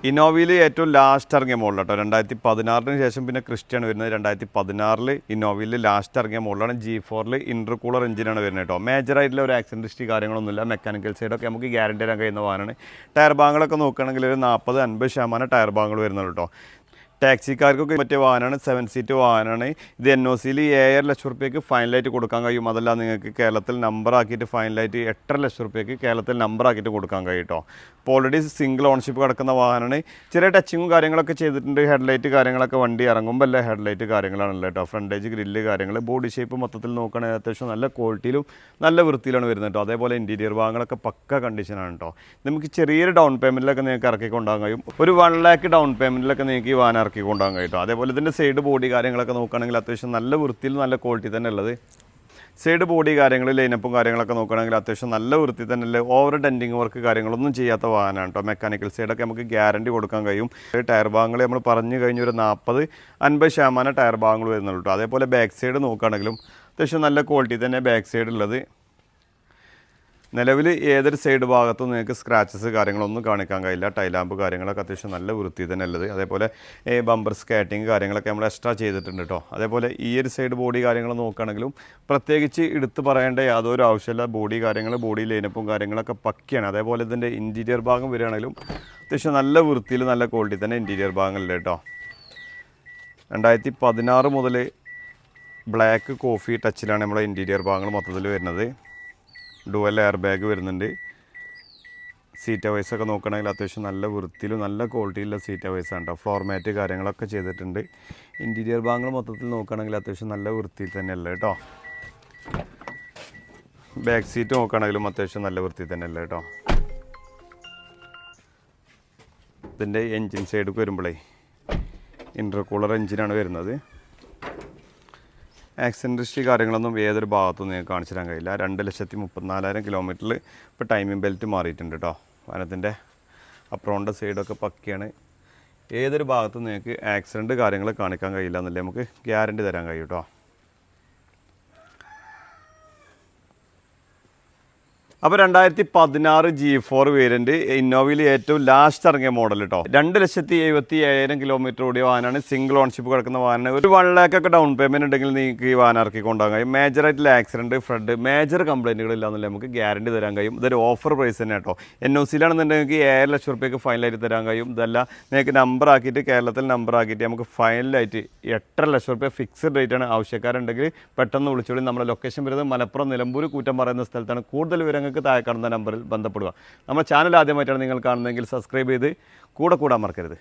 ഇന്നോവയിൽ ഏറ്റവും ലാസ്റ്റ് ഇറങ്ങിയ മോഡൽ കേട്ടോ. 2016 ശേഷം പിന്നെ ക്രിസ്റ്റയാണ് വരുന്നത്. 2016 ഇന്നോവയിൽ ലാസ്റ്റ് ഇറങ്ങിയ മോഡലാണ്. G4 ഇൻ്റർകൂളർ എഞ്ചിനാണ് വരുന്നത് കേട്ടോ. മേജറായിട്ടുള്ള ഒരു ആക്സിഡൻറ്റ് ഹിസ്റ്ററി കാര്യങ്ങളൊന്നുമില്ല. മെക്കാനിക്കൽ സൈഡൊക്കെ നമുക്ക് ഗ്യാരണ്ടി തരാൻ കഴിയുന്ന വാഹനമാണ്. ടയർ ഭാഗങ്ങളൊക്കെ നോക്കുകയാണെങ്കിൽ ഒരു 40-50% ടയർ ഭാഗങ്ങൾ വരുന്നുള്ളൂ കേട്ടോ. ടാക്സിക്കാർക്കൊക്കെ പറ്റിയ വാഹനമാണ്. 7 സീറ്റ് വാഹനമാണ്. ഇത് NOCയിൽ 7.5 ലക്ഷം റുപ്യക്ക് ഫൈനലായിട്ട് കൊടുക്കാൻ കഴിയും. അതല്ല നിങ്ങൾക്ക് കേരളത്തിൽ നമ്പർ ആക്കിയിട്ട് ഫൈനലായിട്ട് 8.5 ലക്ഷം റുപ്യക്ക് കേരളത്തിൽ നമ്പർ ആക്കിയിട്ട് കൊടുക്കാൻ കഴിയും കേട്ടോ. ഇപ്പോൾ ഓൾറെഡി സിംഗിൾ ഓണർഷിപ്പ് കിടക്കുന്ന വാഹനമാണ്. ചെറിയ ടച്ചിങ്ങും കാര്യങ്ങളൊക്കെ ചെയ്തിട്ടുണ്ട്. ഹെഡ്ലൈറ്റ് കാര്യങ്ങളൊക്കെ വണ്ടി ഇറങ്ങുമ്പോൾ അല്ല ഹെഡ്ലൈറ്റ് കാര്യങ്ങളാണല്ലോ കേട്ടോ. ഫ്രണ്ടേജ് ഗ്രില്ല് കാര്യങ്ങൾ ബോഡി ഷേപ്പ് മൊത്തത്തിൽ നോക്കുകയാണെങ്കിൽ അത്യാവശ്യം നല്ല ക്വാളിറ്റിയിലും നല്ല വൃത്തിയിലാണ് വരുന്നത് കേട്ടോ. അതേപോലെ ഇൻറ്റീരിയർ ഭാഗങ്ങളൊക്കെ പക്ക കണ്ടീഷനാണ് കേട്ടോ. നമുക്ക് ചെറിയൊരു ഡൗൺ പേയ്മെൻറ്റിലൊക്കെ നിങ്ങൾക്ക് ഇറക്കി കൊണ്ടുപോകാൻ കഴിയും. ഒരു 1 lakh ഡൗൺ പേയ്മെൻറ്റിലൊക്കെ നിങ്ങൾക്ക് ഈ വാഹനം ഇറക്കി കൊണ്ടുപോകാൻ കഴിയും. അതേപോലെ ഇതിൻ്റെ സൈഡ് ബോഡി കാര്യങ്ങളൊക്കെ നോക്കുകയാണെങ്കിൽ അത്യാവശ്യം നല്ല വൃത്തിയിൽ നല്ല ക്വാളിറ്റി തന്നെ ഉള്ളത്. സൈഡ് ബോഡി കാര്യങ്ങൾ ലൈനപ്പും കാര്യങ്ങളൊക്കെ നോക്കുകയാണെങ്കിൽ അത്യാവശ്യം നല്ല വൃത്തി തന്നെ അല്ലേ. ഓവർ ഡെൻറ്റിങ് വർക്ക് കാര്യങ്ങളൊന്നും ചെയ്യാത്ത വാഹനമാണ് കേട്ടോ. മെക്കാനിക്കൽ സൈഡൊക്കെ നമുക്ക് ഗ്യാരണ്ടി കൊടുക്കാൻ കഴിയും. ടയർ ഭാഗങ്ങൾ നമ്മൾ പറഞ്ഞു കഴിഞ്ഞ ഒരു 40-50% ടയർ ഭാഗങ്ങൾ വരുന്നുള്ളൂ കേട്ടോ. അതേപോലെ ബാക്ക് സൈഡ് നോക്കുകയാണെങ്കിലും അത്യാവശ്യം നല്ല ക്വാളിറ്റി തന്നെ ബാക്ക് സൈഡ് ഉള്ളത്. നിലവിൽ ഏതൊരു സൈഡ് ഭാഗത്തും നിങ്ങൾക്ക് സ്ക്രാച്ചസ് കാര്യങ്ങളൊന്നും കാണിക്കാൻ കഴിയില്ല. ടൈലാമ്പ് കാര്യങ്ങളൊക്കെ അത്യാവശ്യം നല്ല വൃത്തി തന്നെ ഉള്ളത്. അതേപോലെ ബമ്പർ സ്കാറ്റിങ് കാര്യങ്ങളൊക്കെ നമ്മൾ എക്സ്ട്രാ ചെയ്തിട്ടുണ്ട് കേട്ടോ. അതേപോലെ ഈ ഒരു സൈഡ് ബോഡി കാര്യങ്ങൾ നോക്കുകയാണെങ്കിലും പ്രത്യേകിച്ച് എടുത്ത് പറയേണ്ട യാതൊരു ആവശ്യമില്ല. ബോഡി കാര്യങ്ങൾ ബോഡി ലൈനപ്പും കാര്യങ്ങളൊക്കെ പക്കയാണ്. അതേപോലെ ഇതിൻ്റെ ഇൻറ്റീരിയർ ഭാഗം വരികയാണെങ്കിലും അത്യാവശ്യം നല്ല വൃത്തിയിൽ നല്ല ക്വാളിറ്റി തന്നെ ഇൻറ്റീരിയർ ഭാഗങ്ങളിൽ കേട്ടോ. 2016 മുതൽ ബ്ലാക്ക് കോഫി ടച്ചിലാണ് നമ്മളെ ഇൻറ്റീരിയർ ഭാഗങ്ങൾ മൊത്തത്തിൽ വരുന്നത്. ഡുവൽ എയർ ബാഗ് വരുന്നുണ്ട്. സീറ്റ് വൈസൊക്കെ നോക്കുകയാണെങ്കിൽ അത്യാവശ്യം നല്ല വൃത്തിയിലും നല്ല ക്വാളിറ്റിയിലുള്ള സീറ്റ് വൈസാണ് കേട്ടോ. ഫ്ലോർ മാറ്റ് കാര്യങ്ങളൊക്കെ ചെയ്തിട്ടുണ്ട്. ഇൻറ്റീരിയർ ഭാഗങ്ങൾ മൊത്തത്തിൽ നോക്കുകയാണെങ്കിൽ അത്യാവശ്യം നല്ല വൃത്തിയിൽ തന്നെയല്ല കേട്ടോ. ബാക്ക് സീറ്റ് നോക്കുകയാണെങ്കിലും അത്യാവശ്യം നല്ല വൃത്തിയിൽ തന്നെയല്ല കേട്ടോ. ഇതിൻ്റെ എൻജിൻ സൈഡിൽ വരുമ്പോഴേ ഇൻ്റർകൂളർ എൻജിനാണ് വരുന്നത്. ആക്സിഡൻറ്റ് ഹിസ്റ്ററി കാര്യങ്ങളൊന്നും ഏതൊരു ഭാഗത്തും നിങ്ങൾക്ക് കാണിച്ചു തരാൻ കഴിയില്ല. 2,34,000 കിലോമീറ്ററിൽ ഇപ്പോൾ ടൈമിംഗ് ബെൽറ്റ് മാറിയിട്ടുണ്ട് കേട്ടോ. വാഹനത്തിൻ്റെ അപ്രോണിൻ്റെ സൈഡൊക്കെ പക്കയാണ്. ഏതൊരു ഭാഗത്തും നിങ്ങൾക്ക് ആക്സിഡൻറ്റ് കാര്യങ്ങൾ കാണിക്കാൻ കഴിയില്ല എന്നല്ലേ നമുക്ക് ഗ്യാരണ്ടി തരാൻ കഴിയും കേട്ടോ. അപ്പോൾ 2016 G4 വേരിയൻറ്റ് ഇന്നോവയിൽ ഏറ്റവും ലാസ്റ്റ് ഇറങ്ങിയ മോഡൽ കേട്ടോ. 2,77,000 കിലോമീറ്റർ ഓടിയ വാഹനമാണ്. സിംഗിൾ ഓൺഷിപ്പ് കിടക്കുന്ന വാഹനമാണ്. ഒരു 1 lakh ഒക്കെ ഡൗൺ പേയ്മെൻറ്റ് ഉണ്ടെങ്കിൽ നിങ്ങൾക്ക് ഈ വാഹനം ഇറക്കി കൊണ്ടുപോകാൻ കഴിയും. മേജറായിട്ടുള്ള ആക്സിഡൻറ്റ് ഫ്ലഡ് മേജർ കംപ്ലയിൻറ്റുകളില്ലാന്നല്ലേ നമുക്ക് ഗ്യാരണ്ടി തരാൻ കഴിയും. ഇതൊരു ഓഫർ പ്രൈസ് തന്നെ കേട്ടോ. NOCയിലാണെന്നുണ്ടെങ്കിൽ 7 ലക്ഷം റുപ്യക്ക് ഫൈനലായിട്ട് തരാൻ കഴിയും. ഇതല്ല നിങ്ങൾക്ക് നമ്പർ ആക്കിയിട്ട് കേരളത്തിൽ നമ്പർ ആക്കിയിട്ട് നമുക്ക് ഫൈനലായിട്ട് 8.5 ലക്ഷം റുപ്യ ഫിക്സഡ് റേറ്റാണ്. ആവശ്യക്കാരുണ്ടെങ്കിൽ പെട്ടെന്ന് വിളിച്ചോളി. നമ്മുടെ ലൊക്കേഷൻ വരുന്നത് മലപ്പുറം നിലമ്പൂർ കൂറ്റം പറയുന്ന സ്ഥലത്താണ്. കൂടുതൽ വിവരങ്ങൾക്ക് താഴെ കാണുന്ന നമ്പറിൽ ബന്ധപ്പെടുക. നമ്മുടെ ചാനൽ ആദ്യമായിട്ടാണ് നിങ്ങൾ കാണുന്നതെങ്കിൽ സബ്സ്ക്രൈബ് ചെയ്ത് കൂടെ കൂടാൻ മറക്കരുത്.